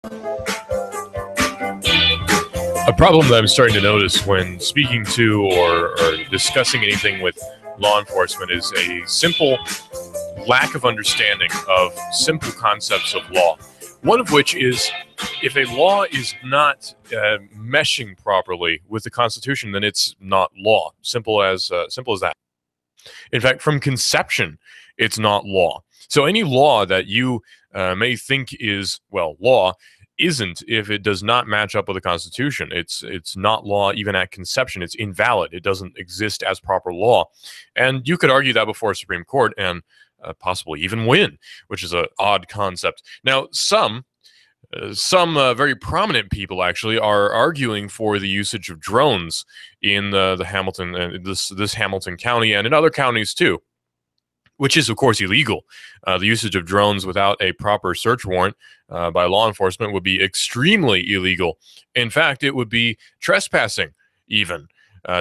A problem that I'm starting to notice when speaking to or discussing anything with law enforcement is a simple lack of understanding of simple concepts of law. One of which is if a law is not meshing properly with the Constitution, then it's not law. Simple as that. In fact, from conception, it's not law. So any law that you may think is, well, law isn't if it does not match up with the Constitution. It's not law even at conception. It's invalid. It doesn't exist as proper law. And you could argue that before a Supreme Court and possibly even win, which is an odd concept. Now, some very prominent people actually are arguing for the usage of drones in the Hamilton, this Hamilton County, and in other counties too, which is of course illegal. The usage of drones without a proper search warrant by law enforcement would be extremely illegal. In fact, it would be trespassing, even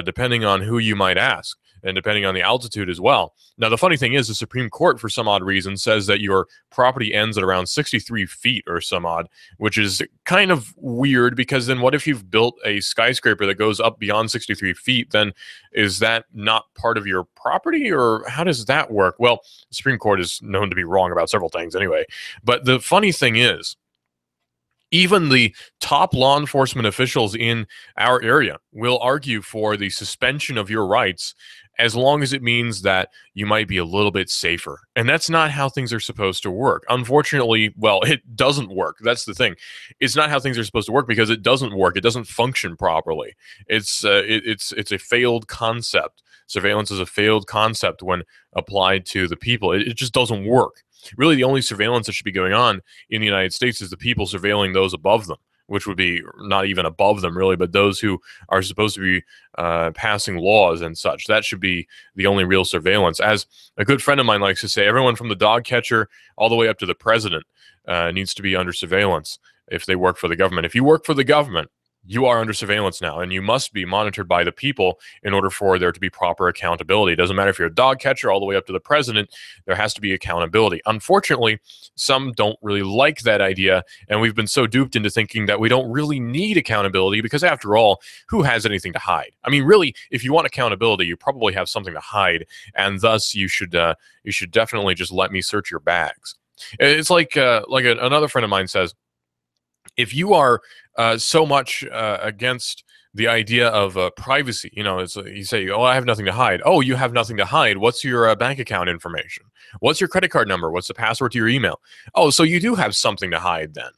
depending on who you might ask, and depending on the altitude as well. Now, the funny thing is, the Supreme Court, for some odd reason, says that your property ends at around 63 feet or some odd, which is kind of weird, because then what if you've built a skyscraper that goes up beyond 63 feet? Then is that not part of your property, or how does that work? Well, the Supreme Court is known to be wrong about several things anyway. But the funny thing is, even the top law enforcement officials in our area will argue for the suspension of your rights as long as it means that you might be a little bit safer. And that's not how things are supposed to work. Unfortunately, well, it doesn't work. That's the thing. It's not how things are supposed to work because it doesn't work. It doesn't function properly. It's a failed concept. Surveillance is a failed concept when applied to the people. It just doesn't work. Really, the only surveillance that should be going on in the United States is the people surveilling those above them, which would be not even above them, really, but those who are supposed to be passing laws and such. That should be the only real surveillance. As a good friend of mine likes to say, everyone from the dog catcher all the way up to the president needs to be under surveillance if they work for the government. If you work for the government, you are under surveillance now, and you must be monitored by the people in order for there to be proper accountability. It doesn't matter if you're a dog catcher all the way up to the president, there has to be accountability. Unfortunately, some don't really like that idea, and we've been so duped into thinking that we don't really need accountability because, after all, who has anything to hide? I mean, really, if you want accountability, you probably have something to hide, and thus you should definitely just let me search your bags. It's like another friend of mine says, if you are so much against the idea of privacy, it's you say, "Oh, I have nothing to hide." Oh, you have nothing to hide. What's your bank account information? What's your credit card number? What's the password to your email? Oh, so you do have something to hide then.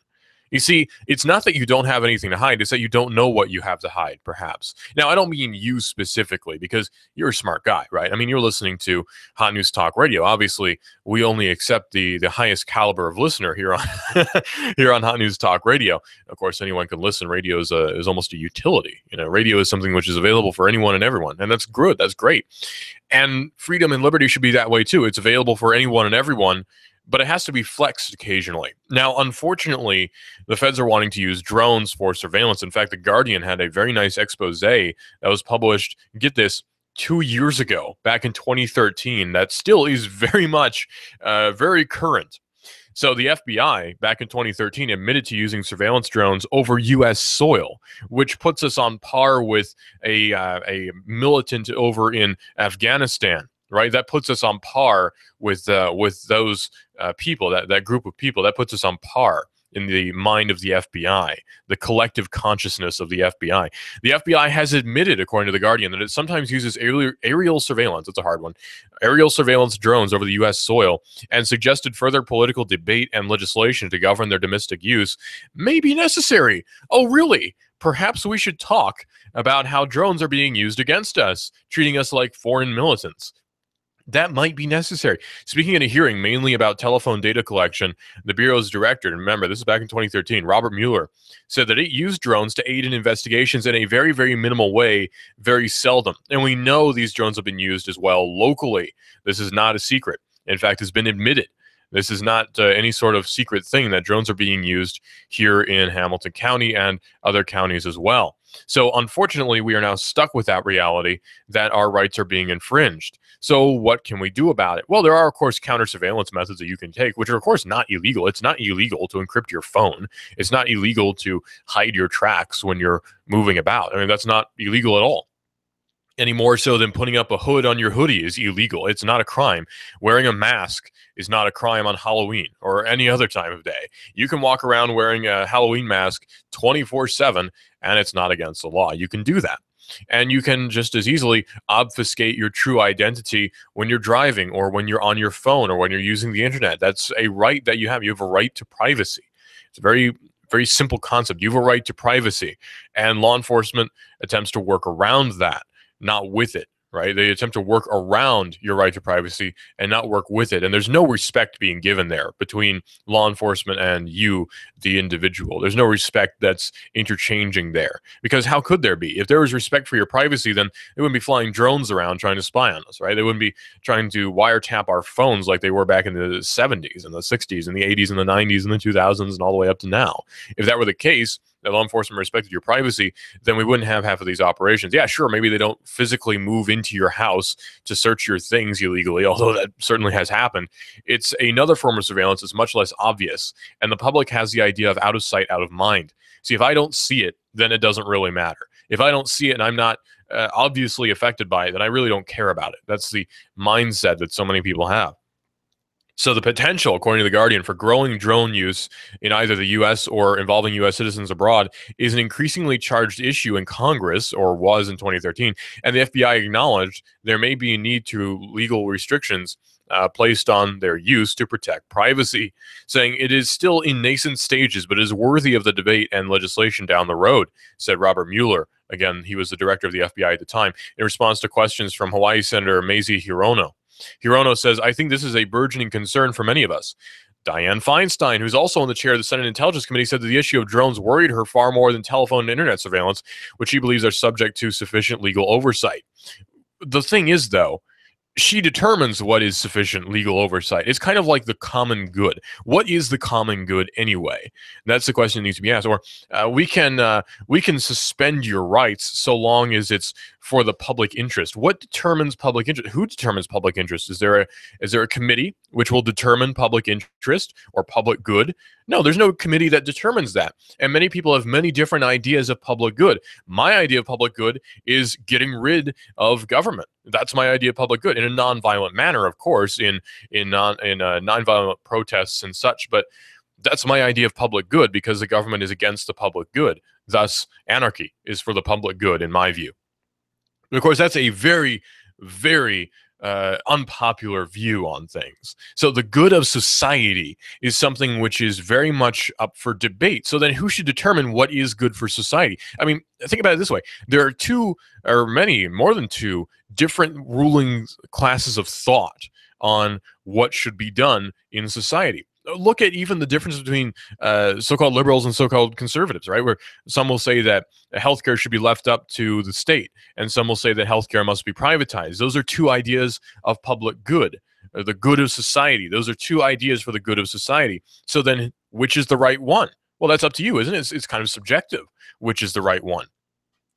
You see, it's not that you don't have anything to hide, it's that you don't know what you have to hide, perhaps. Now, I don't mean you specifically, because you're a smart guy, right? I mean, you're listening to Hot News Talk Radio. Obviously, we only accept the highest caliber of listener here on here on Hot News Talk Radio. Of course, anyone can listen. Radio is almost a utility. Radio is something which is available for anyone and everyone, and that's good. That's great. And freedom and liberty should be that way too. It's available for anyone and everyone, but it has to be flexed occasionally. Now, unfortunately, the feds are wanting to use drones for surveillance. In fact, The Guardian had a very nice expose that was published, get this, 2 years ago, back in 2013, that still is very much very current. So the FBI, back in 2013, admitted to using surveillance drones over U.S. soil, which puts us on par with a militant over in Afghanistan. Right, that puts us on par with those people, that group of people. That puts us on par in the mind of the FBI, the collective consciousness of the FBI. The FBI has admitted, according to The Guardian, that it sometimes uses aerial surveillance. It's a hard one. Aerial surveillance drones over the U.S. soil, and suggested further political debate and legislation to govern their domestic use may be necessary. Oh, really? Perhaps we should talk about how drones are being used against us, treating us like foreign militants. That might be necessary. Speaking in a hearing mainly about telephone data collection, the Bureau's director, and remember, this is back in 2013, Robert Mueller, said that it used drones to aid in investigations in a very, very minimal way, very seldom. And we know these drones have been used as well locally. This is not a secret. In fact, it's been admitted This is not any sort of secret thing that drones are being used here in Hamilton County and other counties as well. So unfortunately, we are now stuck with that reality that our rights are being infringed. So what can we do about it? Well, there are, of course, counter surveillance methods that you can take, which are, of course, not illegal. It's not illegal to encrypt your phone. It's not illegal to hide your tracks when you're moving about. I mean, that's not illegal at all. Any more so than putting up a hood on your hoodie is illegal. It's not a crime. Wearing a mask is not a crime on Halloween or any other time of day. You can walk around wearing a Halloween mask 24/7, and it's not against the law. You can do that. And you can just as easily obfuscate your true identity when you're driving or when you're on your phone or when you're using the internet. That's a right that you have. You have a right to privacy. It's a very simple concept. You have a right to privacy, and law enforcement attempts to work around that, not with it, right? They attempt to work around your right to privacy and not work with it. And there's no respect being given there between law enforcement and you, the individual. There's no respect that's interchanging there, because how could there be? If there was respect for your privacy, then they wouldn't be flying drones around trying to spy on us, right? They wouldn't be trying to wiretap our phones like they were back in the 70s and the 60s and the 80s and the 90s and the 2000s and all the way up to now. If that were the case, that law enforcement respected your privacy, then we wouldn't have half of these operations. Yeah, sure, maybe they don't physically move into your house to search your things illegally, although that certainly has happened. It's another form of surveillance. It's much less obvious, and the public has the idea of out of sight, out of mind. See, if I don't see it, then it doesn't really matter. If I don't see it and I'm not obviously affected by it, then I really don't care about it. That's the mindset that so many people have. So the potential, according to The Guardian, for growing drone use in either the U.S. or involving U.S. citizens abroad is an increasingly charged issue in Congress, or was in 2013, and the FBI acknowledged there may be a need to legal restrictions placed on their use to protect privacy, saying it is still in nascent stages, but is worthy of the debate and legislation down the road, said Robert Mueller. Again, he was the director of the FBI at the time, in response to questions from Hawaii Senator Mazie Hirono. Hirono says, I think this is a burgeoning concern for many of us. Dianne Feinstein, who's also on the chair of the Senate Intelligence Committee, said that the issue of drones worried her far more than telephone and internet surveillance, which she believes are subject to sufficient legal oversight. The thing is, though, she determines what is sufficient legal oversight. It's kind of like the common good. What is the common good anyway? That's the question that needs to be asked. Or we can suspend your rights so long as it's for the public interest. What determines public interest? Who determines public interest? Is there a committee which will determine public interest or public good? No, there's no committee that determines that. And many people have many different ideas of public good. My idea of public good is getting rid of government. That's my idea of public good in a nonviolent manner, of course, in nonviolent protests and such. But that's my idea of public good, because the government is against the public good. Thus, anarchy is for the public good, in my view. And of course, that's a very, very unpopular view on things. So the good of society is something which is very much up for debate. So then who should determine what is good for society? I mean, think about it this way. There are two, or many, more than two, different ruling classes of thought on what should be done in society. Look at even the difference between so-called liberals and so-called conservatives, right? Where some will say that healthcare should be left up to the state, and some will say that healthcare must be privatized. Those are two ideas of public good, or the good of society. Those are two ideas for the good of society. So then, which is the right one? Well, that's up to you, isn't it? It's kind of subjective, which is the right one.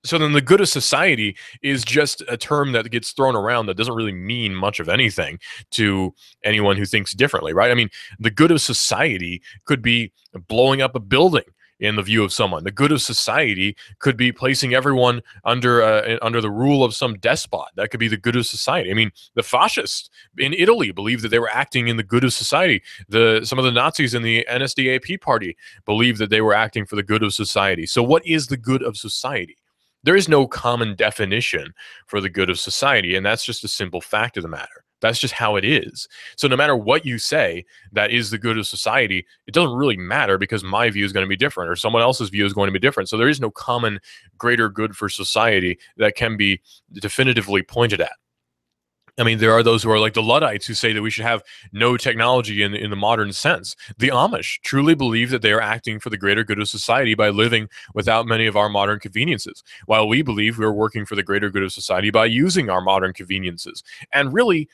So then the good of society is just a term that gets thrown around that doesn't really mean much of anything to anyone who thinks differently, right? I mean, the good of society could be blowing up a building in the view of someone. The good of society could be placing everyone under the rule of some despot. That could be the good of society. I mean, the fascists in Italy believed that they were acting in the good of society. Some of the Nazis in the NSDAP party believed that they were acting for the good of society. So what is the good of society? There is no common definition for the good of society, and that's just a simple fact of the matter. That's just how it is. So no matter what you say that is the good of society, it doesn't really matter, because my view is going to be different, or someone else's view is going to be different. So there is no common greater good for society that can be definitively pointed at. I mean, there are those who are like the Luddites, who say that we should have no technology in the modern sense. The Amish truly believe that they are acting for the greater good of society by living without many of our modern conveniences, while we believe we're working for the greater good of society by using our modern conveniences. And really,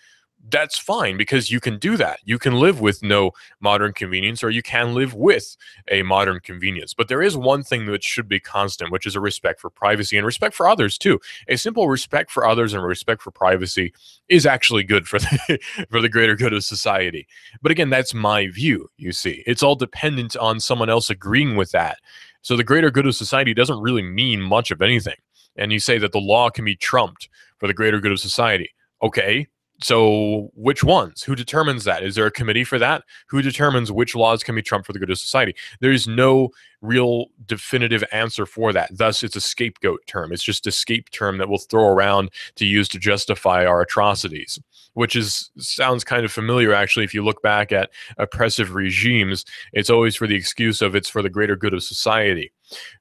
that's fine because you can do that. You can live with no modern convenience, or you can live with a modern convenience. But there is one thing that should be constant, which is a respect for privacy and respect for others too. A simple respect for others and respect for privacy is actually good for the for the greater good of society. But again, that's my view, you see. It's all dependent on someone else agreeing with that. So the greater good of society doesn't really mean much of anything. And you say that the law can be trumped for the greater good of society. Okay, so which ones? Who determines that? Is there a committee for that? Who determines which laws can be trumped for the good of society? There's no real definitive answer for that. Thus, it's a scapegoat term. It's just a scape term that we'll throw around to use to justify our atrocities, which sounds kind of familiar, actually. If you look back at oppressive regimes, it's always for the excuse of it's for the greater good of society.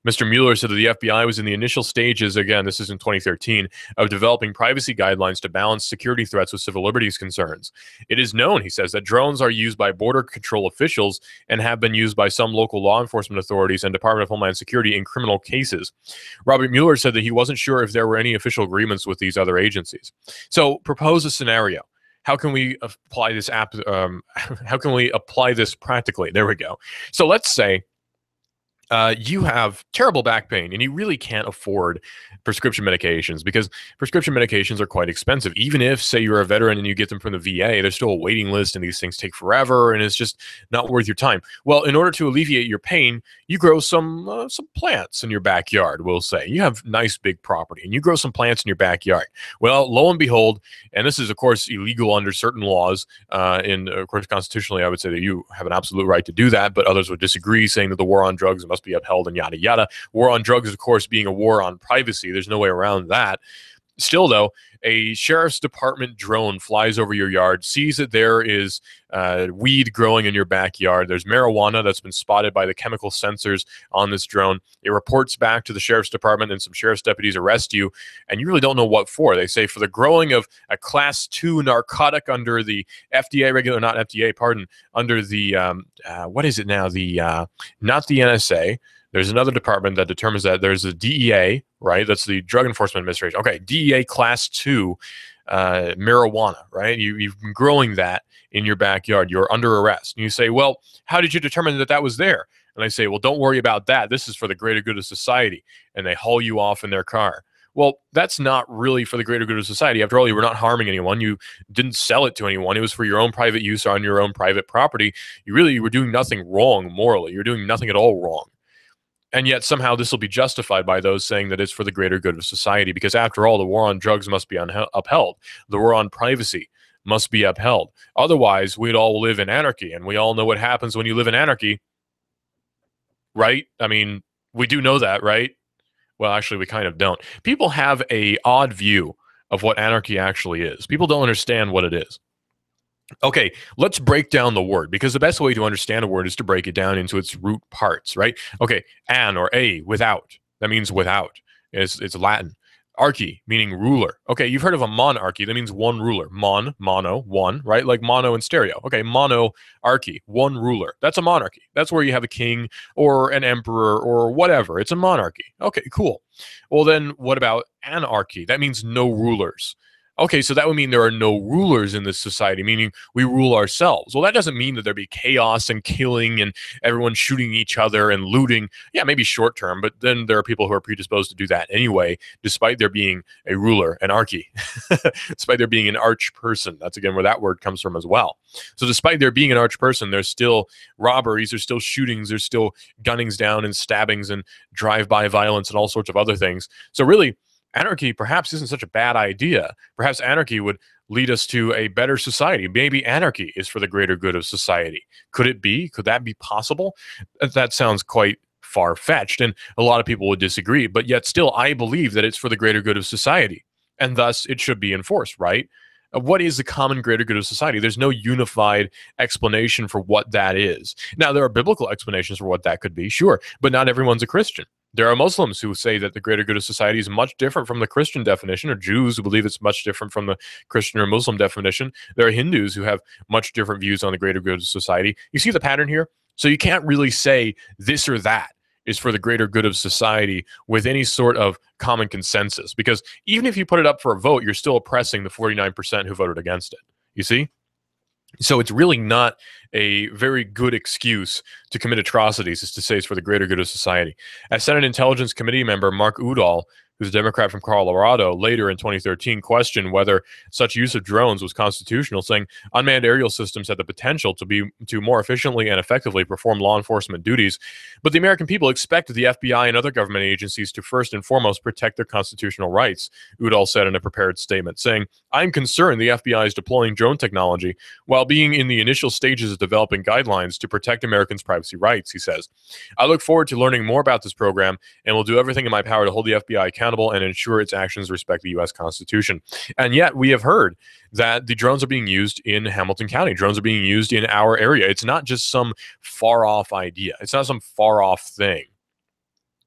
Mr. Mueller said that the FBI was in the initial stages, again, this is in 2013, of developing privacy guidelines to balance security threats with civil liberties concerns. It is known, he says, that drones are used by border control officials and have been used by some local law enforcement authorities and Department of Homeland Security in criminal cases. Robert Mueller said that he wasn't sure if there were any official agreements with these other agencies. So propose a scenario. How can we apply this how can we apply this practically? There we go. So let's say you have terrible back pain and you really can't afford prescription medications because prescription medications are quite expensive. Even if, say, you're a veteran and you get them from the VA, there's still a waiting list and these things take forever and it's just not worth your time. Well, in order to alleviate your pain, you grow some plants in your backyard, we'll say. You have nice big property and you grow some plants in your backyard. Well, lo and behold, and this is, of course, illegal under certain laws. Of course, constitutionally, I would say that you have an absolute right to do that, but others would disagree, saying that the war on drugs must be upheld and yada yada. War on drugs, of course, being a war on privacy. There's no way around that. Still, though, a sheriff's department drone flies over your yard, sees that there is weed growing in your backyard. There's marijuana that's been spotted by the chemical sensors on this drone. It reports back to the sheriff's department, and some sheriff's deputies arrest you, and you really don't know what for. They say for the growing of a class 2 narcotic under the not FDA, pardon, under the, what is it now? Not the NSA. There's another department that determines that. There's the DEA, right? That's the Drug Enforcement Administration. Okay, DEA Class 2 marijuana, right? You've been growing that in your backyard. You're under arrest. And you say, well, how did you determine that that was there? And they say, well, don't worry about that. This is for the greater good of society. And they haul you off in their car. Well, that's not really for the greater good of society. After all, you were not harming anyone. You didn't sell it to anyone. It was for your own private use on your own private property. You were doing nothing wrong morally. You're doing nothing at all wrong. And yet somehow this will be justified by those saying that it's for the greater good of society, because after all, the war on drugs must be upheld. The war on privacy must be upheld. Otherwise, we'd all live in anarchy, and we all know what happens when you live in anarchy, right? I mean, we do know that, right? Well, actually, we kind of don't. People have a odd view of what anarchy actually is. People don't understand what it is. Okay, let's break down the word, because the best way to understand a word is to break it down into its root parts, right? Okay, an or a, without. That means without. It's Latin. Archy, meaning ruler. Okay, you've heard of a monarchy. That means one ruler. Mono, one, right? Like mono and stereo. Okay, monarchy, one ruler. That's a monarchy. That's where you have a king or an emperor or whatever. It's a monarchy. Okay, cool. Well, then what about anarchy? That means no rulers. Okay, so that would mean there are no rulers in this society, meaning we rule ourselves. Well, that doesn't mean that there'd be chaos and killing and everyone shooting each other and looting. Yeah, maybe short term, but then there are people who are predisposed to do that anyway, despite there being a ruler, an archy, despite there being an arch person. That's, again, where that word comes from as well. So despite there being an arch person, there's still robberies, there's still shootings, there's still gunnings down and stabbings and drive-by violence and all sorts of other things. So really, anarchy perhaps isn't such a bad idea. Perhaps anarchy would lead us to a better society. Maybe anarchy is for the greater good of society. Could it be? Could that be possible? That sounds quite far-fetched, and a lot of people would disagree, but yet still I believe that it's for the greater good of society, and thus it should be enforced, right? What is the common greater good of society? There's no unified explanation for what that is. Now, there are biblical explanations for what that could be, sure, but not everyone's a Christian. There are Muslims who say that the greater good of society is much different from the Christian definition, or Jews who believe it's much different from the Christian or Muslim definition. There are Hindus who have much different views on the greater good of society. You see the pattern here? So you can't really say this or that is for the greater good of society with any sort of common consensus, because even if you put it up for a vote, you're still oppressing the 49% who voted against it. You see? So it's really not a very good excuse to commit atrocities, is to say it's for the greater good of society. As Senate Intelligence Committee member Mark Udall, who's a Democrat from Colorado, later in 2013 questioned whether such use of drones was constitutional, saying unmanned aerial systems had the potential to more efficiently and effectively perform law enforcement duties, but the American people expect the FBI and other government agencies to first and foremost protect their constitutional rights, Udall said in a prepared statement, saying, I'm concerned the FBI is deploying drone technology while being in the initial stages of developing guidelines to protect Americans' privacy rights, he says. I look forward to learning more about this program and will do everything in my power to hold the FBI accountable and ensure its actions respect the U.S. Constitution. And yet we have heard that the drones are being used in Hamilton County. Drones are being used in our area. It's not just some far-off idea. It's not some far-off thing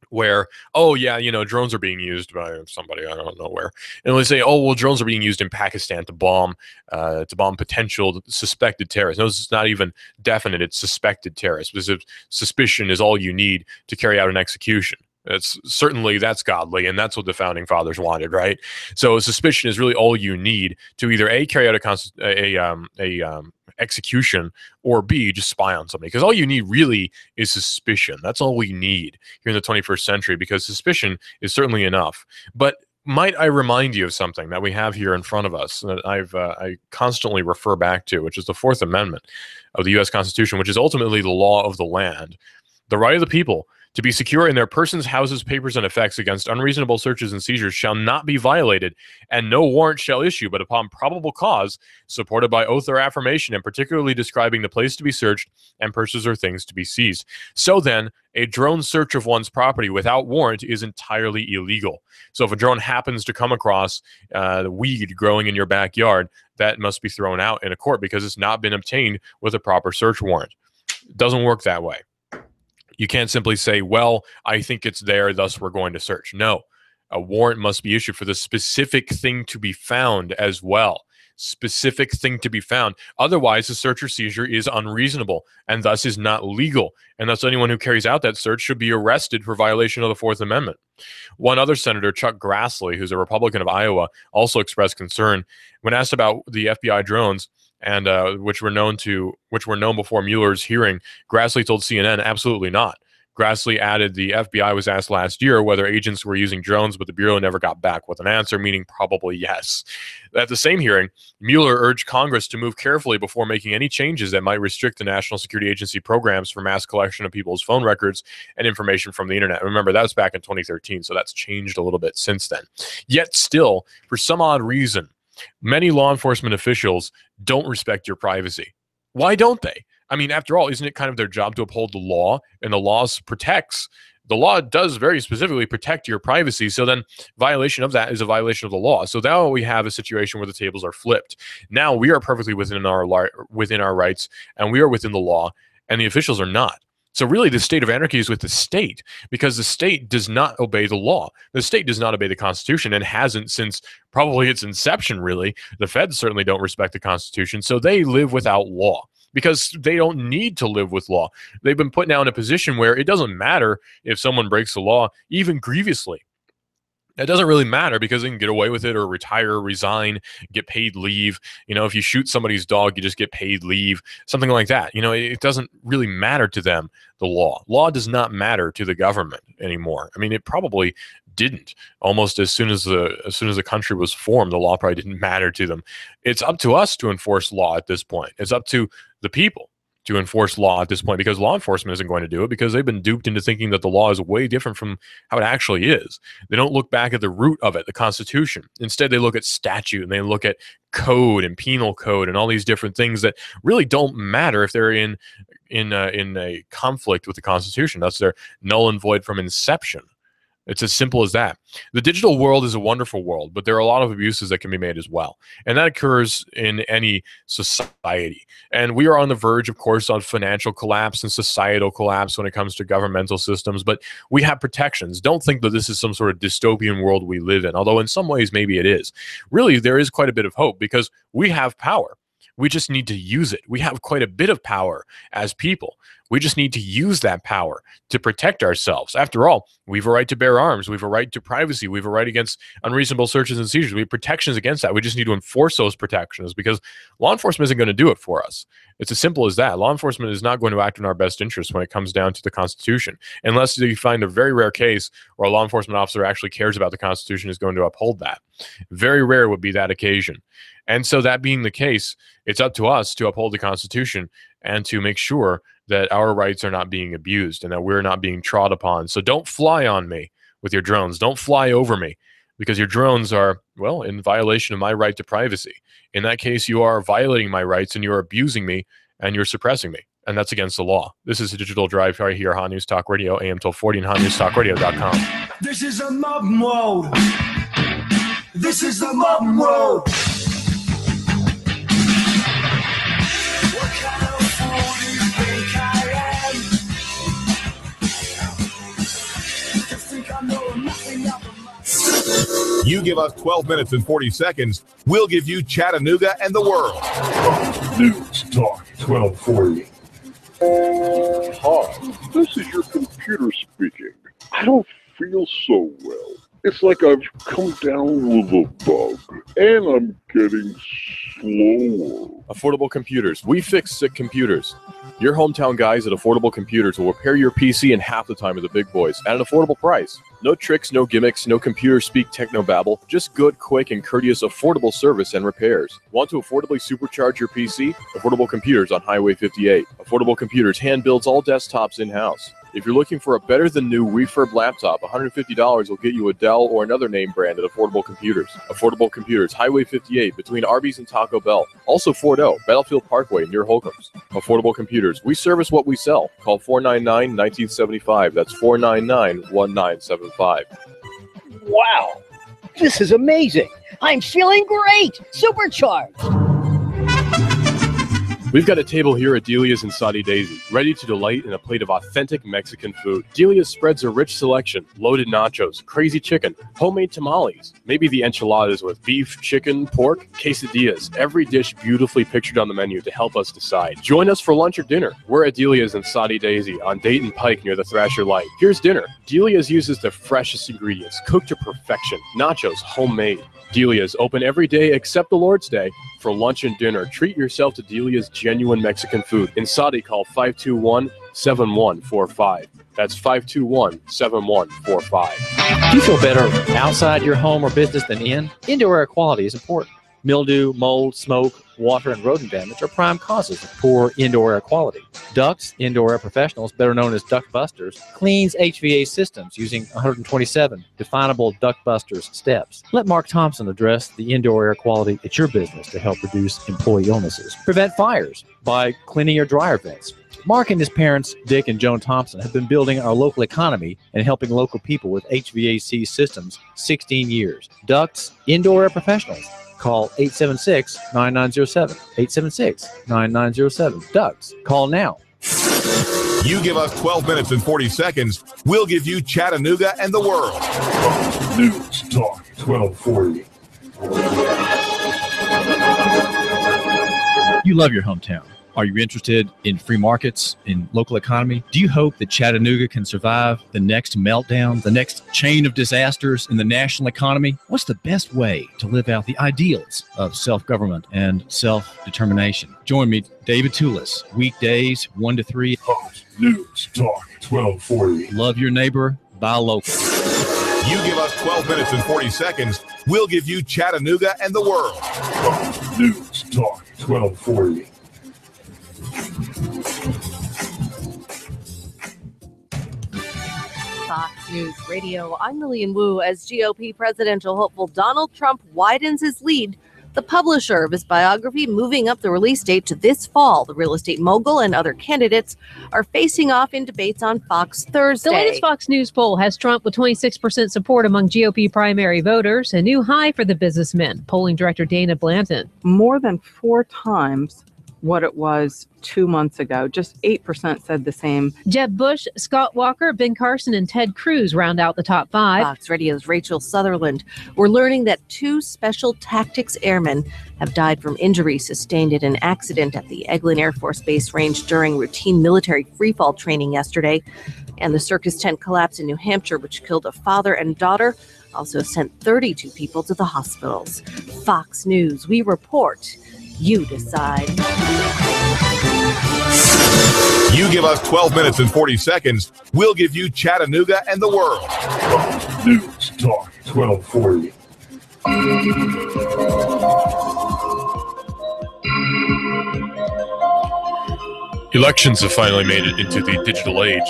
where, oh, yeah, drones are being used by somebody, I don't know where. And they say, oh, well, drones are being used in Pakistan to bomb potential suspected terrorists. No, it's not even definite. It's suspected terrorists, because suspicion is all you need to carry out an execution. That's godly, and that's what the founding fathers wanted, right? So suspicion is really all you need to either A, carry out a execution, or B, just spy on somebody. Because all you need really is suspicion. That's all we need here in the 21st century, because suspicion is certainly enough. But might I remind you of something that we have here in front of us that I constantly refer back to, which is the Fourth Amendment of the U.S. Constitution, which is ultimately the law of the land, the right of the people to be secure in their persons, houses, papers, and effects against unreasonable searches and seizures shall not be violated, and no warrant shall issue but upon probable cause, supported by oath or affirmation, and particularly describing the place to be searched and persons or things to be seized. So then, a drone search of one's property without warrant is entirely illegal. So if a drone happens to come across the weed growing in your backyard, that must be thrown out in a court because it's not been obtained with a proper search warrant. It doesn't work that way. You can't simply say, well, I think it's there, thus we're going to search. No, a warrant must be issued for the specific thing to be found as well. Specific thing to be found. Otherwise, the search or seizure is unreasonable and thus is not legal. And thus anyone who carries out that search should be arrested for violation of the Fourth Amendment. One other senator, Chuck Grassley, who's a Republican of Iowa, also expressed concern when asked about the FBI drones, and which were known before Mueller's hearing. Grassley told CNN, absolutely not. Grassley added the FBI was asked last year whether agents were using drones, but the Bureau never got back with an answer, meaning probably yes. At the same hearing, Mueller urged Congress to move carefully before making any changes that might restrict the National Security Agency programs for mass collection of people's phone records and information from the internet. Remember, that was back in 2013, so that's changed a little bit since then. Yet still, for some odd reason, many law enforcement officials don't respect your privacy. Why don't they? I mean, after all, isn't it kind of their job to uphold the law? And the law does very specifically protect your privacy. So then violation of that is a violation of the law. So now we have a situation where the tables are flipped. Now we are perfectly within our rights, and we are within the law, and the officials are not. So really, the state of anarchy is with the state, because the state does not obey the law. The state does not obey the Constitution, and hasn't since probably its inception, really. The feds certainly don't respect the Constitution, so they live without law because they don't need to live with law. They've been put now in a position where it doesn't matter if someone breaks the law, even grievously. It doesn't really matter because they can get away with it, or retire, resign, get paid leave. If you shoot somebody's dog, you just get paid leave, something like that. It doesn't really matter to them, the law. Law does not matter to the government anymore. I mean, it probably didn't. Almost as soon as the country was formed, the law probably didn't matter to them. It's up to us to enforce law at this point. It's up to the people to enforce law at this point, because law enforcement isn't going to do it, because they've been duped into thinking that the law is way different from how it actually is. They don't look back at the root of it, the Constitution. Instead, they look at statute, and they look at code and penal code and all these different things that really don't matter if they're in a conflict with the Constitution. That's their null and void from inception. It's as simple as that. The digital world is a wonderful world, but there are a lot of abuses that can be made as well. And that occurs in any society. And we are on the verge, of course, on financial collapse and societal collapse when it comes to governmental systems, but we have protections. Don't think that this is some sort of dystopian world we live in, although in some ways maybe it is. Really, there is quite a bit of hope because we have power. We just need to use it. We have quite a bit of power as people. We just need to use that power to protect ourselves. After all, we have a right to bear arms. We have a right to privacy. We have a right against unreasonable searches and seizures. We have protections against that. We just need to enforce those protections because law enforcement isn't going to do it for us. It's as simple as that. Law enforcement is not going to act in our best interest when it comes down to the Constitution, unless you find a very rare case where a law enforcement officer actually cares about the Constitution, is going to uphold that. Very rare would be that occasion. And so that being the case, it's up to us to uphold the Constitution and to make sure that our rights are not being abused and that we're not being trod upon. So don't fly on me with your drones. Don't fly over me because your drones are, well, in violation of my right to privacy. In that case, you are violating my rights and you're abusing me and you're suppressing me. And that's against the law. This is a Digital Drive right here, Hot News Talk Radio, AM 1240 and hotnewstalkradio.com. This is a mob mode. This is the mob mode. What kind of fool do you think I am? You think I know nothing about my... You give us 12 minutes and 40 seconds, we'll give you Chattanooga and the world. News Talk 1240. Hi, this is your computer speaking. I don't feel so well. It's like I've come down with a bug, and I'm getting slower. Affordable Computers. We fix sick computers. Your hometown guys at Affordable Computers will repair your PC in half the time of the big boys at an affordable price. No tricks, no gimmicks, no computer speak technobabble. Just good, quick, and courteous affordable service and repairs. Want to affordably supercharge your PC? Affordable Computers on Highway 58. Affordable Computers hand builds all desktops in-house. If you're looking for a better-than-new refurb laptop, $150 will get you a Dell or another name brand at Affordable Computers. Affordable Computers, Highway 58, between Arby's and Taco Bell. Also Fort O, Battlefield Parkway near Holcomb's. Affordable Computers, we service what we sell. Call 499-1975. That's 499-1975. Wow, this is amazing. I'm feeling great. Supercharged. We've got a table here at Delia's in Saudi Daisy, ready to delight in a plate of authentic Mexican food. Delia's spreads a rich selection, loaded nachos, crazy chicken, homemade tamales, maybe the enchiladas with beef, chicken, pork, quesadillas, every dish beautifully pictured on the menu to help us decide. Join us for lunch or dinner. We're at Delia's in Saudi Daisy on Dayton Pike near the Thrasher Light. Here's dinner. Delia's uses the freshest ingredients, cooked to perfection. Nachos, homemade. Delia's open every day except the Lord's Day. For lunch and dinner, treat yourself to Delia's genuine Mexican food. In Saudi, call 521-7145. That's 521-7145. Do you feel better outside your home or business than in? Indoor air quality is important. Mildew, mold, smoke, water, and rodent damage are prime causes of poor indoor air quality. Ducts, Indoor Air Professionals, better known as Duct Busters, cleans HVAC systems using 127 definable Duct Busters steps. Let Mark Thompson address the indoor air quality at your business to help reduce employee illnesses. Prevent fires by cleaning your dryer vents. Mark and his parents, Dick and Joan Thompson, have been building our local economy and helping local people with HVAC systems 16 years. Ducts, Indoor Air Professionals. Call 876-9907. 876-9907. Ducks. Call now. You give us 12 minutes and 40 seconds, we'll give you Chattanooga and the world. News Talk 1240. You love your hometown. Are you interested in free markets, in local economy? Do you hope that Chattanooga can survive the next meltdown, the next chain of disasters in the national economy? What's the best way to live out the ideals of self-government and self-determination? Join me, David Toulis, weekdays 1 to 3. News Talk 1240. Love your neighbor, buy local. You give us 12 minutes and 40 seconds, we'll give you Chattanooga and the world. News Talk 1240. Fox News Radio, I'm Lillian Wu. As GOP presidential hopeful Donald Trump widens his lead, the publisher of his biography moving up the release date to this fall. The real estate mogul and other candidates are facing off in debates on Fox Thursday. The latest Fox News poll has Trump with 26% support among GOP primary voters, a new high for the businessman. Polling director Dana Blanton. More than 4 times what it was 2 months ago. Just 8% said the same. Jeb Bush, Scott Walker, Ben Carson, and Ted Cruz round out the top 5. Fox Radio's Rachel Sutherland. We're learning that 2 special tactics airmen have died from injuries sustained in an accident at the Eglin Air Force Base range during routine military freefall training yesterday. And the circus tent collapse in New Hampshire, which killed a father and daughter, also sent 32 people to the hospitals. Fox News, we report, you decide. You give us 12 minutes and 40 seconds, we'll give you Chattanooga and the world. News Talk 1240. Elections have finally made it into the digital age.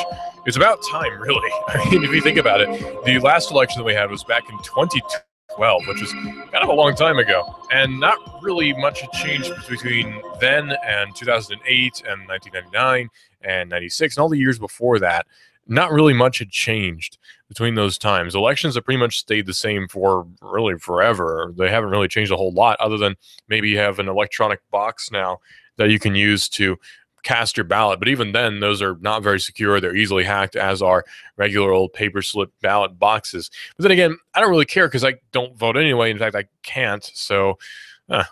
It's about time, really. I mean, if you think about it, the last election that we had was back in 2012, which is kind of a long time ago. And not really much had changed between then and 2008 and 1999 and 96 and all the years before that. Not really much had changed between those times. Elections have pretty much stayed the same for really forever. They haven't really changed a whole lot, other than maybe you have an electronic box now that you can use to cast your ballot. But even then, those are not very secure. They're easily hacked, as are regular old paper slip ballot boxes. But then again, I don't really care because I don't vote anyway. In fact, I can't. So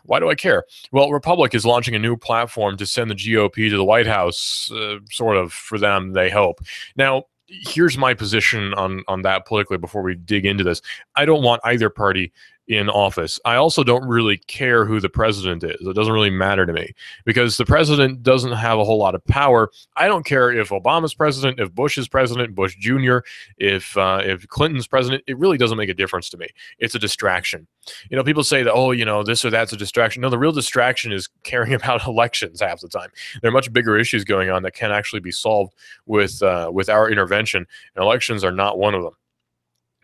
why do I care? Well, Republic is launching a new platform to send the GOP to the White House, sort of, for them, they hope. Now, here's my position on that politically before we dig into this. I don't want either party in office. I also don't really care who the president is. It doesn't really matter to me because the president doesn't have a whole lot of power. I don't care if Obama's president, if Bush is president, Bush Jr., if Clinton's president. It really doesn't make a difference to me. It's a distraction. You know, people say that, oh, you know, this or that's a distraction. No, the real distraction is caring about elections half the time. There are much bigger issues going on that can actually be solved with our intervention, and elections are not one of them.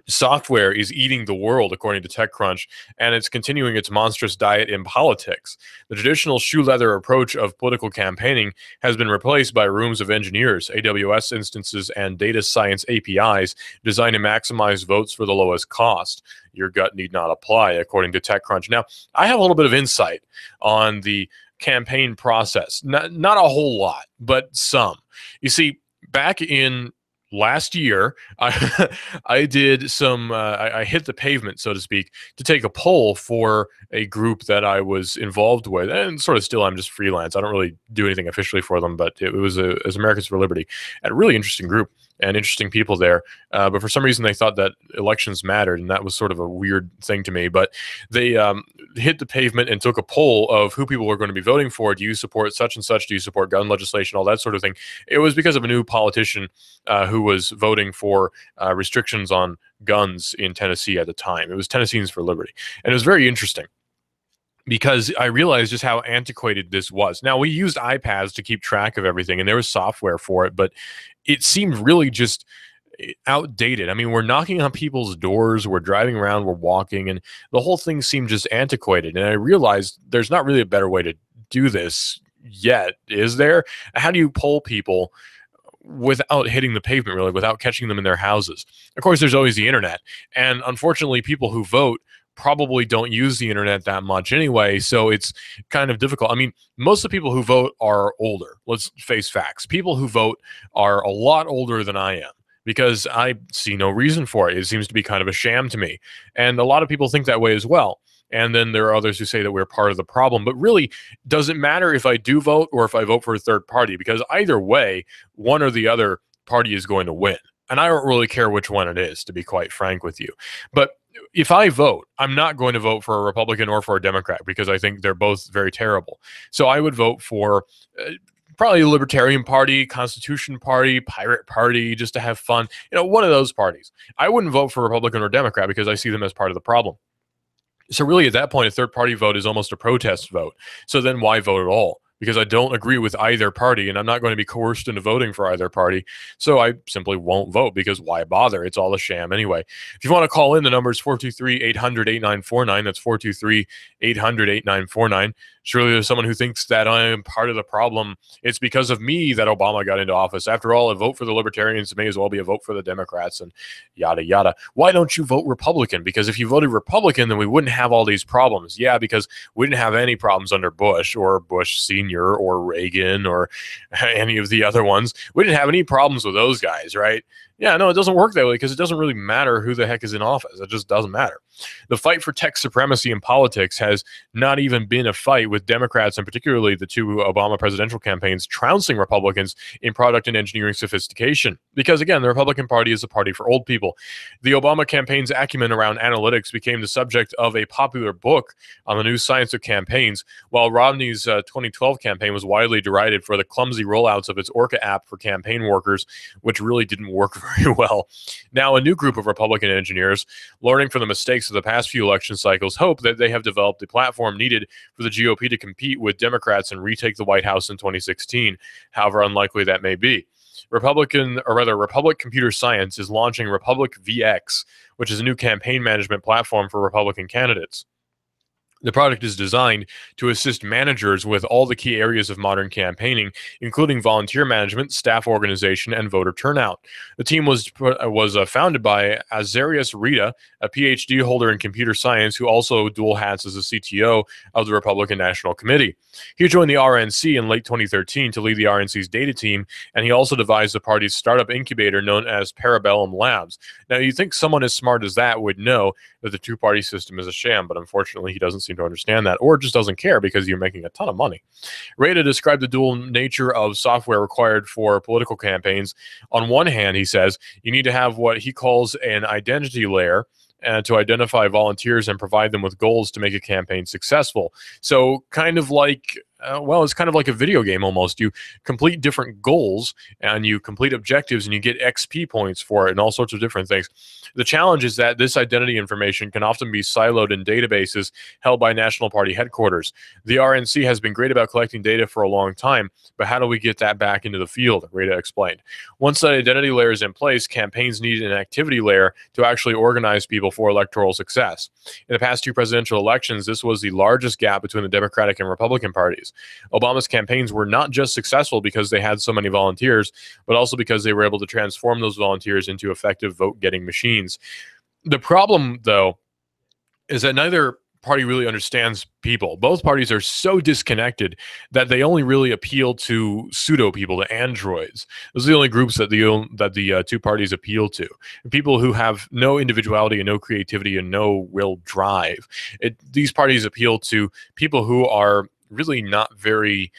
Software is eating the world, according to TechCrunch, and it's continuing its monstrous diet in politics. The traditional shoe leather approach of political campaigning has been replaced by rooms of engineers, AWS instances, and data science APIs designed to maximize votes for the lowest cost. Your gut need not apply, according to TechCrunch. Now, I have a little bit of insight on the campaign process. Not a whole lot, but some. You see, back in last year, I did some, I hit the pavement, so to speak, to take a poll for a group that I was involved with, and sort of still I'm just freelance. I don't really do anything officially for them, but it was as Americans for Liberty, and a really interesting group and interesting people there. But for some reason, they thought that elections mattered, and that was sort of a weird thing to me. But they hit the pavement and took a poll of who people were going to be voting for. Do you support such and such? Do you support gun legislation? All that sort of thing. It was because of a new politician who was voting for restrictions on guns in Tennessee at the time. It was Tennesseans for Liberty. And it was very interesting, because I realized just how antiquated this was. Now, we used iPads to keep track of everything, and there was software for it, but it seemed really just outdated. I mean, we're knocking on people's doors, we're driving around, we're walking, and the whole thing seemed just antiquated. And I realized there's not really a better way to do this yet, is there? How do you poll people without hitting the pavement, really, without catching them in their houses? Of course, there's always the internet, and unfortunately, people who vote probably don't use the internet that much anyway, so it's kind of difficult. I mean, most of the people who vote are older. Let's face facts. People who vote are a lot older than I am, because I see no reason for it. It seems to be kind of a sham to me, and a lot of people think that way as well. And then there are others who say that we're part of the problem. But really, does it matter if I do vote or if I vote for a third party? Because either way, one or the other party is going to win. And I don't really care which one it is, to be quite frank with you. But if I vote, I'm not going to vote for a Republican or for a Democrat, because I think they're both very terrible. So I would vote for probably the Libertarian Party, Constitution Party, Pirate Party, just to have fun. You know, one of those parties. I wouldn't vote for Republican or Democrat because I see them as part of the problem. So really, at that point, a third party vote is almost a protest vote. So then why vote at all? Because I don't agree with either party, and I'm not going to be coerced into voting for either party. So I simply won't vote, because why bother? It's all a sham anyway. If you want to call in, the number is 423-800-8949. That's 423-800-8949. Surely there's someone who thinks that I am part of the problem. It's because of me that Obama got into office. After all, a vote for the Libertarians may as well be a vote for the Democrats and yada, yada. Why don't you vote Republican? Because if you voted Republican, then we wouldn't have all these problems. Yeah, because we didn't have any problems under Bush or Bush Sr. or Reagan or any of the other ones. We didn't have any problems with those guys, right? Yeah, no, it doesn't work that way because it doesn't really matter who the heck is in office. It just doesn't matter. The fight for tech supremacy in politics has not even been a fight, with Democrats and particularly the two Obama presidential campaigns trouncing Republicans in product and engineering sophistication. Because again, the Republican Party is a party for old people. The Obama campaign's acumen around analytics became the subject of a popular book on the new science of campaigns, while Romney's 2012 campaign was widely derided for the clumsy rollouts of its Orca app for campaign workers, which really didn't work very well. Now, a new group of Republican engineers, learning from the mistakes of the past few election cycles, hope that they have developed the platform needed for the GOP to compete with Democrats and retake the White House in 2016, however unlikely that may be. Republic Computer Science is launching Republic VX, which is a new campaign management platform for Republican candidates. The product is designed to assist managers with all the key areas of modern campaigning, including volunteer management, staff organization, and voter turnout. The team was founded by Azarias Rita, a PhD holder in computer science who also dual hats as a CTO of the Republican National Committee. He joined the RNC in late 2013 to lead the RNC's data team, and he also devised the party's startup incubator known as Parabellum Labs. Now, you'd think someone as smart as that would know that the two-party system is a sham, but unfortunately he doesn't seem to understand that, or just doesn't care because you're making a ton of money. Rada described the dual nature of software required for political campaigns. On one hand, he says, you need to have what he calls an identity layer to identify volunteers and provide them with goals to make a campaign successful. So kind of like, it's kind of like a video game almost. You complete different goals and you complete objectives and you get XP points for it and all sorts of different things. The challenge is that this identity information can often be siloed in databases held by National Party headquarters. The RNC has been great about collecting data for a long time, but how do we get that back into the field? Rada explained. Once that identity layer is in place, campaigns need an activity layer to actually organize people for electoral success. In the past two presidential elections, this was the largest gap between the Democratic and Republican parties. Obama's campaigns were not just successful because they had so many volunteers, but also because they were able to transform those volunteers into effective vote-getting machines. The problem, though, is that neither party really understands people. Both parties are so disconnected that they only really appeal to pseudo people, to androids. Those are the only groups that the two parties appeal to. People who have no individuality and no creativity and no real drive. These parties appeal to people who are really not very,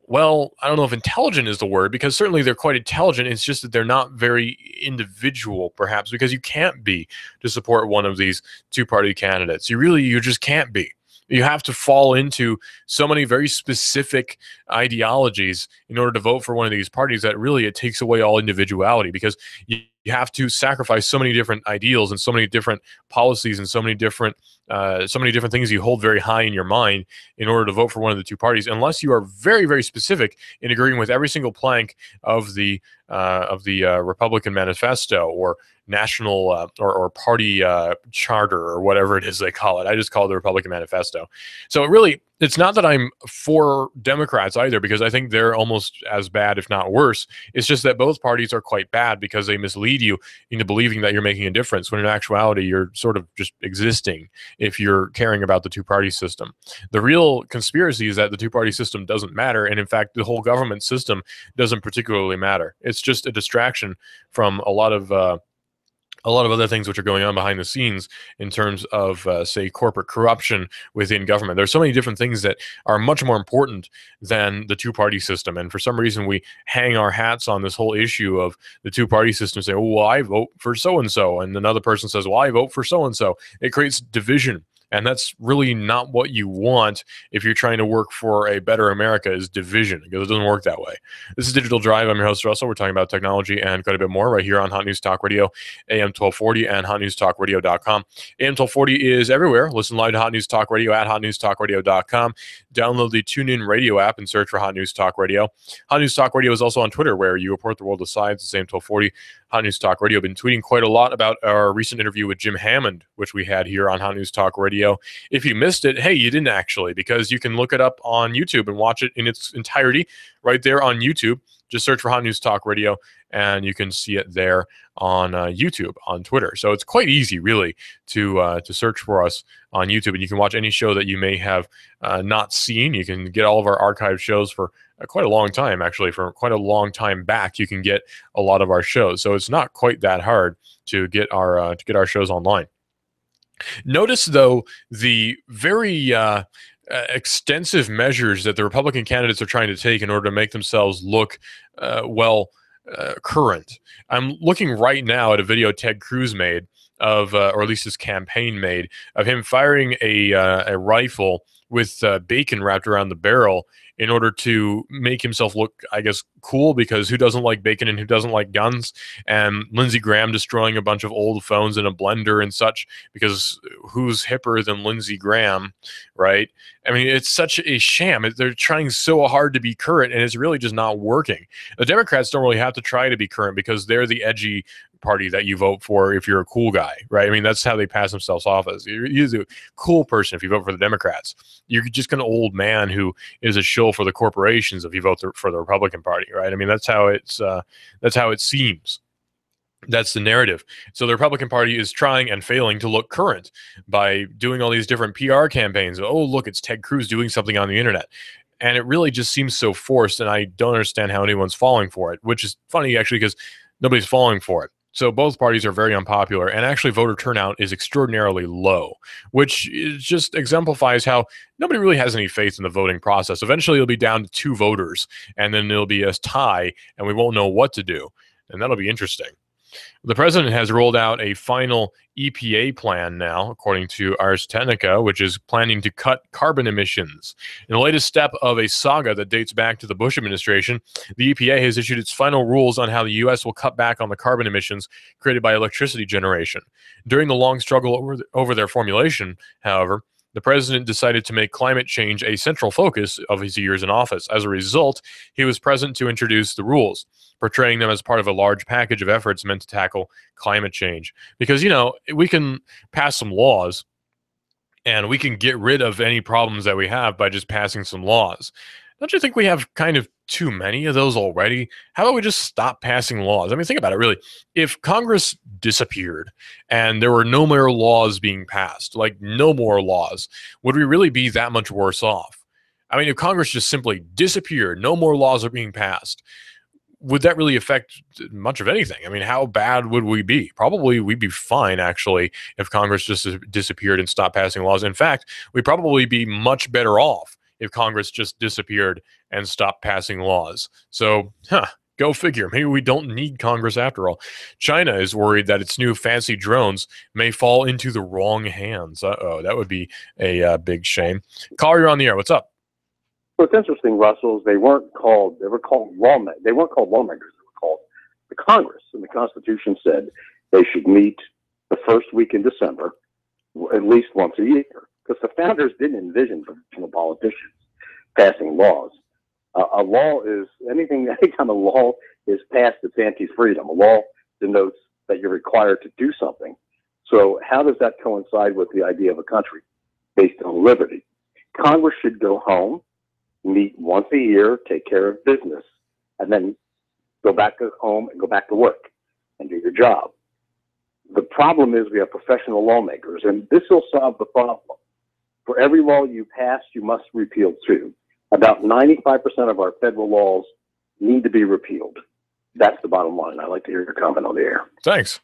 well, I don't know if intelligent is the word, because certainly they're quite intelligent. It's just that they're not very individual, perhaps, because you can't be to support one of these two-party candidates. You just can't be. You have to fall into so many very specific ideologies in order to vote for one of these parties that really it takes away all individuality, because you have to sacrifice so many different ideals and so many different policies and so many different things you hold very high in your mind in order to vote for one of the two parties, unless you are very, very specific in agreeing with every single plank of the Republican manifesto or national or party charter or whatever it is they call it. I just call it the Republican manifesto. So it's not that I'm for Democrats either, because I think they're almost as bad, if not worse. It's just that both parties are quite bad because they mislead you into believing that you're making a difference, when in actuality you're sort of just existing if you're caring about the two-party system. The real conspiracy is that the two-party system doesn't matter, and in fact the whole government system doesn't particularly matter. It's just a distraction from a lot of other things which are going on behind the scenes in terms of, say, corporate corruption within government. There's so many different things that are much more important than the two-party system. And for some reason, we hang our hats on this whole issue of the two-party system, say, oh, well, I vote for so-and-so. And another person says, well, I vote for so-and-so. It creates division. And that's really not what you want if you're trying to work for a better America, is division, because it doesn't work that way. This is Digital Drive. I'm your host, Russell. We're talking about technology and quite a bit more right here on Hot News Talk Radio, AM 1240 and hotnewstalkradio.com. AM 1240 is everywhere. Listen live to Hot News Talk Radio at hotnewstalkradio.com. Download the TuneIn Radio app and search for Hot News Talk Radio. Hot News Talk Radio is also on Twitter, where you report the world of science. It's AM 1240. Hot News Talk Radio. Been tweeting quite a lot about our recent interview with Jim Hammond, which we had here on Hot News Talk Radio Radio. If you missed it, hey, you didn't actually, because you can look it up on YouTube and watch it in its entirety right there on YouTube. Just search for Hot News Talk Radio, and you can see it there on YouTube, on Twitter. So it's quite easy, really, to search for us on YouTube, and you can watch any show that you may have not seen. You can get all of our archived shows for quite a long time, actually, for quite a long time back. You can get a lot of our shows, so it's not quite that hard to get our shows online. Notice, though, the very extensive measures that the Republican candidates are trying to take in order to make themselves look current. I'm looking right now at a video Ted Cruz made of, or at least his campaign made, of him firing a rifle with bacon wrapped around the barrel in order to make himself look, I guess, cool, because who doesn't like bacon and who doesn't like guns? And Lindsey Graham destroying a bunch of old phones in a blender and such, because who's hipper than Lindsey Graham, right? I mean, it's such a sham. They're trying so hard to be current, and it's really just not working. The Democrats don't really have to try to be current because they're the edgy party that you vote for if you're a cool guy, right? I mean, that's how they pass themselves off as. You're the cool person if you vote for the Democrats. You're just an old man who is a shill for the corporations if you vote for the Republican Party, right? I mean, that's how it seems. That's the narrative. So the Republican Party is trying and failing to look current by doing all these different PR campaigns. Oh, look, it's Ted Cruz doing something on the internet. And it really just seems so forced, and I don't understand how anyone's falling for it, which is funny, actually, because nobody's falling for it. So both parties are very unpopular, and actually voter turnout is extraordinarily low, which just exemplifies how nobody really has any faith in the voting process. Eventually, it'll be down to 2 voters, and then it'll be a tie, and we won't know what to do, and that'll be interesting. The president has rolled out a final EPA plan now, according to Ars Technica, which is planning to cut carbon emissions. In the latest step of a saga that dates back to the Bush administration, the EPA has issued its final rules on how the U.S. will cut back on the carbon emissions created by electricity generation. During the long struggle over their formulation, however, the president decided to make climate change a central focus of his years in office. As a result, he was present to introduce the rules, portraying them as part of a large package of efforts meant to tackle climate change. Because, we can pass some laws and we can get rid of any problems that we have by just passing some laws. Don't you think we have kind of too many of those already? How about we just stop passing laws? I mean, think about it, really. If Congress disappeared and there were no more laws being passed, like no more laws, would we really be that much worse off? I mean, if Congress just simply disappeared, no more laws are being passed, would that really affect much of anything? I mean, how bad would we be? Probably we'd be fine, actually, if Congress just disappeared and stopped passing laws. In fact, we'd probably be much better off if Congress just disappeared and stopped passing laws. So, go figure. Maybe we don't need Congress after all. China is worried that its new fancy drones may fall into the wrong hands. Uh-oh, that would be a big shame. Caller, you're on the air. What's up? What's interesting, Russell, is they were called lawmakers. They weren't called lawmakers. They were called the Congress. And the Constitution said they should meet the first week in December, at least once a year. Because the founders didn't envision professional politicians passing laws. A law is any time a law is passed, it's anti-freedom. A law denotes that you're required to do something. So how does that coincide with the idea of a country based on liberty? Congress should go home, meet once a year, take care of business, and then go back home and go back to work and do your job. The problem is we have professional lawmakers, and this will solve the problem. For every law you pass, you must repeal 2. About 95% of our federal laws need to be repealed. That's the bottom line. I'd like to hear your comment on the air. Thanks.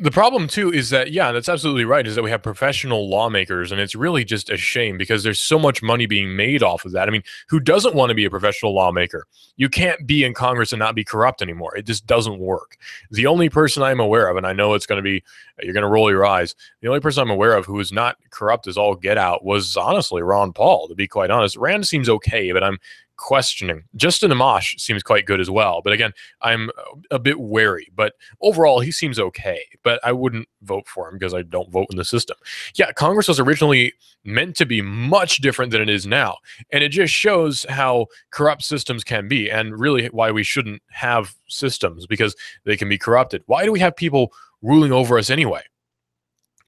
The problem, too, is that, yeah, that's absolutely right, is that we have professional lawmakers, and it's really just a shame because there's so much money being made off of that. I mean, who doesn't want to be a professional lawmaker? You can't be in Congress and not be corrupt anymore. It just doesn't work. The only person I'm aware of, and I know it's going to be, you're going to roll your eyes, the only person I'm aware of who is not corrupt as all get out was, honestly, Ron Paul, to be quite honest. Rand seems okay, but I'm questioning. Justin Amash seems quite good as well, but again, I'm a bit wary. But overall, he seems okay, but I wouldn't vote for him because I don't vote in the system. Yeah, Congress was originally meant to be much different than it is now, and it just shows how corrupt systems can be, and really why we shouldn't have systems, because they can be corrupted. Why do we have people ruling over us anyway?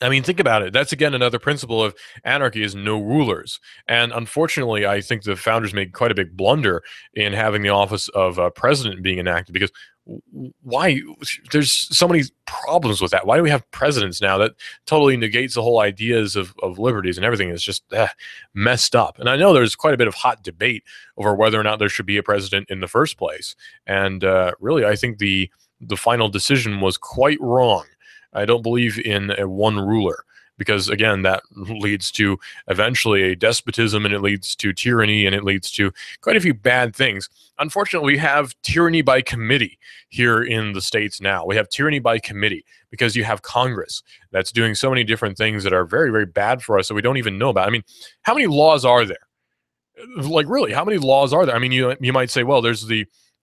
I mean, think about it. That's again another principle of anarchy is no rulers. And unfortunately, I think the founders made quite a big blunder in having the office of president being enacted because why? There's so many problems with that. Why do we have presidents now? That totally negates the whole ideas of liberties and everything is just messed up. And I know there's quite a bit of hot debate over whether or not there should be a president in the first place. And really, I think the final decision was quite wrong. I don't believe in a one ruler because, again, that leads to eventually a despotism and it leads to tyranny and it leads to quite a few bad things. Unfortunately, we have tyranny by committee here in the States now. We have tyranny by committee because you have Congress that's doing so many different things that are very, very bad for us that we don't even know about. I mean, how many laws are there? Like, really, how many laws are there? I mean, you might say, well, there's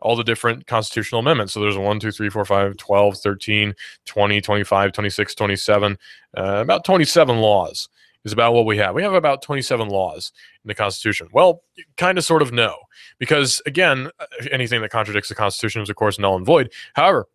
all the different constitutional amendments. So there's 1, 2, 3, 4, 5, 12, 13, 20, 25, 26, 27, about 27 laws is about what we have. We have about 27 laws in the Constitution. Well, kind of sort of no, because again, anything that contradicts the Constitution is of course null and void. However,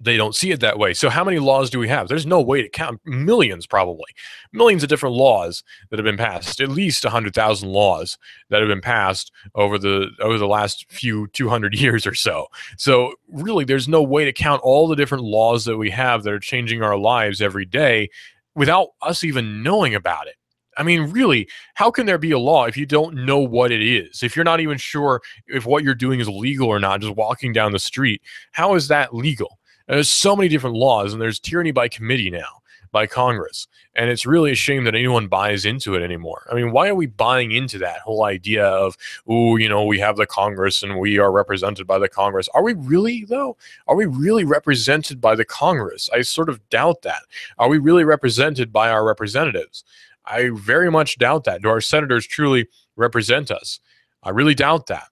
they don't see it that way. So how many laws do we have? There's no way to count. Millions, probably. Millions of different laws that have been passed. At least 100,000 laws that have been passed over the last few 200 years or so. So really, there's no way to count all the different laws that we have that are changing our lives every day without us even knowing about it. I mean, really, how can there be a law if you don't know what it is? If you're not even sure if what you're doing is legal or not, just walking down the street, how is that legal? There's so many different laws, and there's tyranny by committee now, by Congress. And it's really a shame that anyone buys into it anymore. I mean, why are we buying into that whole idea of, ooh, we have the Congress and we are represented by the Congress? Are we really, though? Are we really represented by the Congress? I sort of doubt that. Are we really represented by our representatives? I very much doubt that. Do our senators truly represent us? I really doubt that.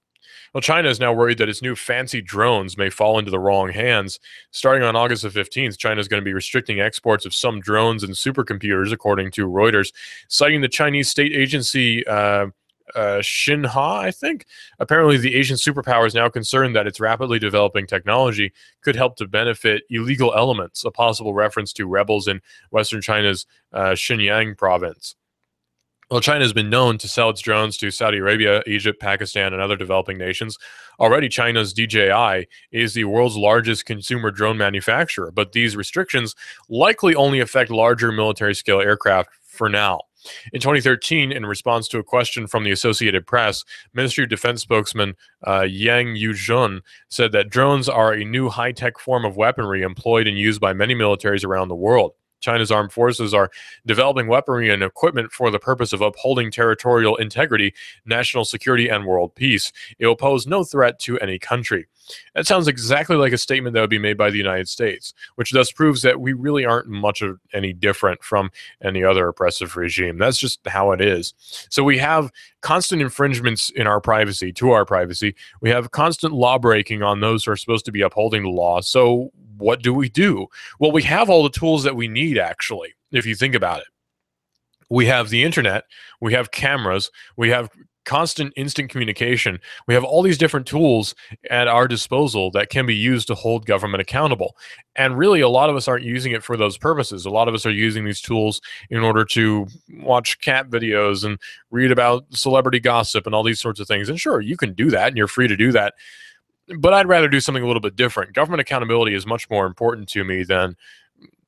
Well, China is now worried that its new fancy drones may fall into the wrong hands. Starting on August the 15th, China is going to be restricting exports of some drones and supercomputers, according to Reuters, citing the Chinese state agency Xinhua, I think. Apparently, the Asian superpower is now concerned that its rapidly developing technology could help to benefit illegal elements, a possible reference to rebels in western China's Xinjiang province. Well, China has been known to sell its drones to Saudi Arabia, Egypt, Pakistan, and other developing nations. Already, China's DJI is the world's largest consumer drone manufacturer, but these restrictions likely only affect larger military-scale aircraft for now. In 2013, in response to a question from the Associated Press, Ministry of Defense spokesman Yang Yuzhun said that drones are a new high-tech form of weaponry employed and used by many militaries around the world. China's armed forces are developing weaponry and equipment for the purpose of upholding territorial integrity, national security, and world peace. It will pose no threat to any country. That sounds exactly like a statement that would be made by the United States, which thus proves that we really aren't much of any different from any other oppressive regime. That's just how it is. So we have constant infringements in our privacy, to our privacy. We have constant law breaking on those who are supposed to be upholding the law. So what do? Well, we have all the tools that we need, actually, if you think about it. We have the internet, we have cameras, we have constant instant communication. We have all these different tools at our disposal that can be used to hold government accountable. And really, a lot of us aren't using it for those purposes. A lot of us are using these tools in order to watch cat videos and read about celebrity gossip and all these sorts of things. And sure, you can do that, and you're free to do that. But I'd rather do something a little bit different. Government accountability is much more important to me than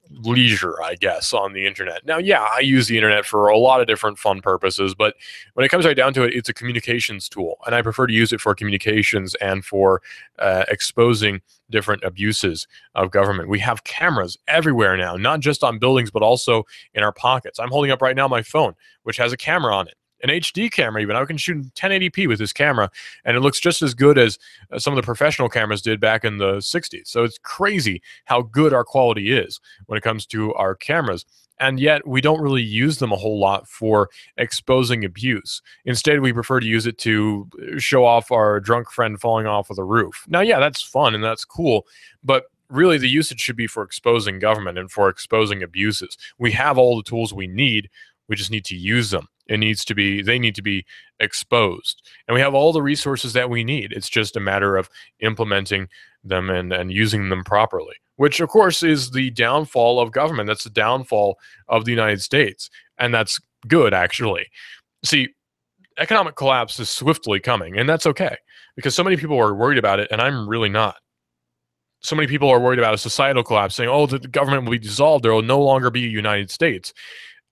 leisure, I guess, on the internet. Now, yeah, I use the internet for a lot of different fun purposes, but when it comes right down to it, it's a communications tool, and I prefer to use it for communications and for exposing different abuses of government. We have cameras everywhere now, not just on buildings, but also in our pockets. I'm holding up right now my phone, which has a camera on it. An HD camera even. I can shoot in 1080p with this camera, and it looks just as good as some of the professional cameras did back in the 60s. So it's crazy how good our quality is when it comes to our cameras. And yet we don't really use them a whole lot for exposing abuse. Instead, we prefer to use it to show off our drunk friend falling off of the roof. Now, yeah, that's fun and that's cool, but really the usage should be for exposing government and for exposing abuses. We have all the tools we need. We just need to use them. They need to be exposed. And we have all the resources that we need. It's just a matter of implementing them and using them properly, which of course is the downfall of government. That's the downfall of the United States. And that's good, actually. See, economic collapse is swiftly coming, and that's okay, because so many people are worried about it, and I'm really not. So many people are worried about a societal collapse, saying, oh, the government will be dissolved. There will no longer be a United States.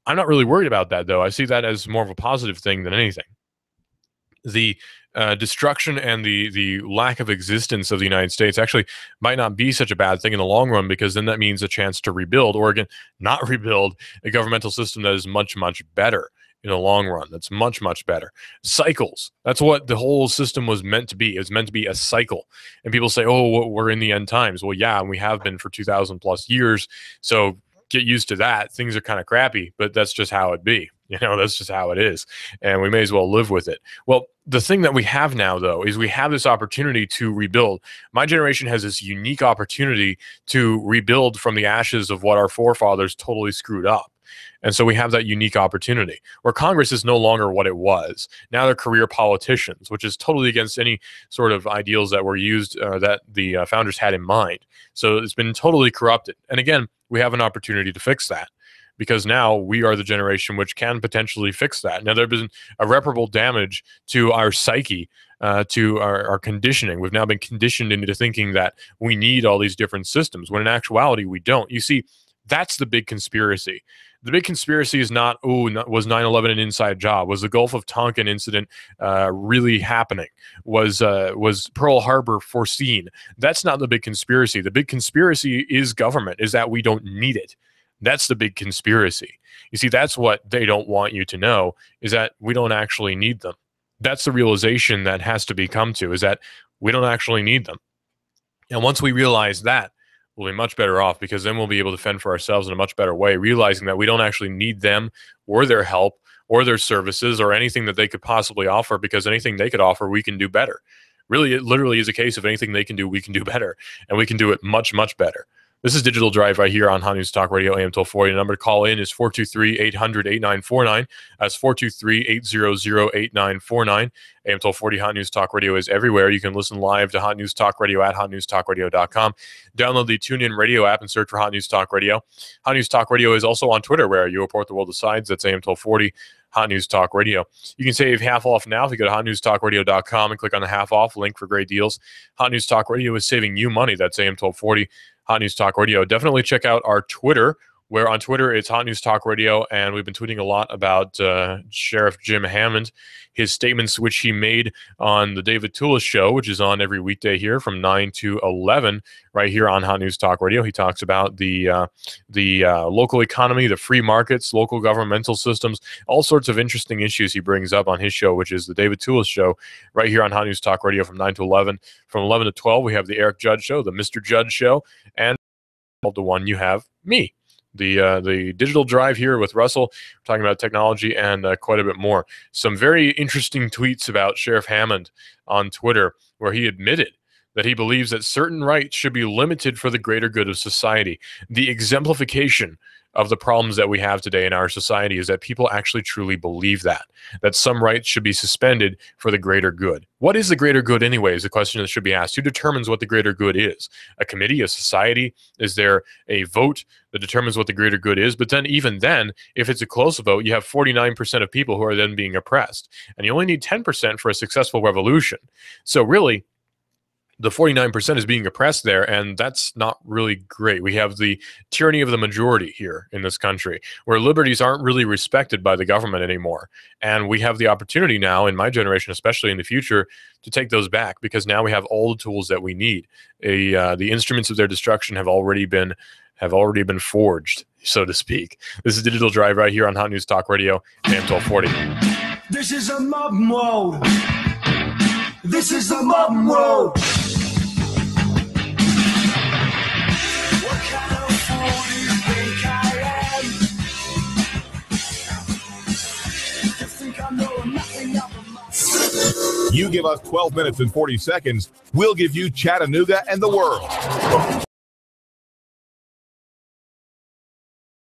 I'm not really worried about that, though. I see that as more of a positive thing than anything. The destruction and the lack of existence of the United States actually might not be such a bad thing in the long run, because then that means a chance to rebuild, or again, not rebuild, a governmental system that is much, much better in the long run. That's much, much better. Cycles. That's what the whole system was meant to be. It was meant to be a cycle. And people say, oh, we're in the end times. Well, yeah, and we have been for 2,000 plus years. So get used to that. Things are kind of crappy, but that's just how it be. That's just how it is. And we may as well live with it. Well, the thing that we have now, though, is we have this opportunity to rebuild. My generation has this unique opportunity to rebuild from the ashes of what our forefathers totally screwed up. And so we have that unique opportunity where Congress is no longer what it was. Now they're career politicians, which is totally against any sort of ideals that were used, that the founders had in mind. So it's been totally corrupted. And again, we have an opportunity to fix that, because now we are the generation which can potentially fix that. Now, there's been irreparable damage to our psyche, to our conditioning. We've now been conditioned into thinking that we need all these different systems, when in actuality, we don't. You see, that's the big conspiracy. The big conspiracy is not, was 9/11 an inside job? Was the Gulf of Tonkin incident really happening? Was Pearl Harbor foreseen? That's not the big conspiracy. The big conspiracy is government, is that we don't need it. That's the big conspiracy. You see, that's what they don't want you to know, is that we don't actually need them. That's the realization that has to be come to, is that we don't actually need them. And once we realize that, we'll be much better off, because then we'll be able to fend for ourselves in a much better way, realizing that we don't actually need them or their help or their services or anything that they could possibly offer, because anything they could offer, we can do better. Really, it literally is a case of anything they can do, we can do better, and we can do it much, much better. This is Digital Drive right here on Hot News Talk Radio, AM 1240. The number to call in is 423-800-8949. That's 423-800-8949. AM 1240 Hot News Talk Radio is everywhere. You can listen live to Hot News Talk Radio at hotnewstalkradio.com. Download the TuneIn Radio app and search for Hot News Talk Radio. Hot News Talk Radio is also on Twitter, where you report the world decides. That's AM 1240 Hot News Talk Radio. You can save half off now if you go to hotnewstalkradio.com and click on the half off link for great deals. Hot News Talk Radio is saving you money. That's AM 1240 Hot News Talk Radio. Definitely check out our Twitter, where on Twitter it's Hot News Talk Radio, and we've been tweeting a lot about Sheriff Jim Hammond, his statements which he made on the David Toulis Show, which is on every weekday here from 9 to 11 right here on Hot News Talk Radio. He talks about the local economy, the free markets, local governmental systems, all sorts of interesting issues he brings up on his show, which is the David Toulis Show, right here on Hot News Talk Radio from 9 to 11. From 11 to 12, we have the Eric Judge Show, the Mr. Judge Show, and the one you have me. The Digital Drive here with Russell, talking about technology and quite a bit more. Some very interesting tweets about Sheriff Hammond on Twitter, where he admitted that he believes that certain rights should be limited for the greater good of society. The exemplification of the problems that we have today in our society is that people actually truly believe that some rights should be suspended for the greater good. What is the greater good anyway is a question that should be asked. Who determines what the greater good is? A committee, a society? Is there a vote that determines what the greater good is? But then even then, if it's a close vote, you have 49% of people who are then being oppressed. And you only need 10% for a successful revolution. So really, the 49% is being oppressed there, and that's not really great. We have the tyranny of the majority here in this country, where liberties aren't really respected by the government anymore. And we have the opportunity now, in my generation, especially in the future, to take those back, because now we have all the tools that we need. The instruments of their destruction have already been forged, so to speak. This is Digital Drive right here on Hot News Talk Radio, AM 1240. This is a mob mode. This is a mob mode. What kind of fool do you think I am? You think I know nothing of my... You give us 12 minutes and 40 seconds, we'll give you Chattanooga and the world.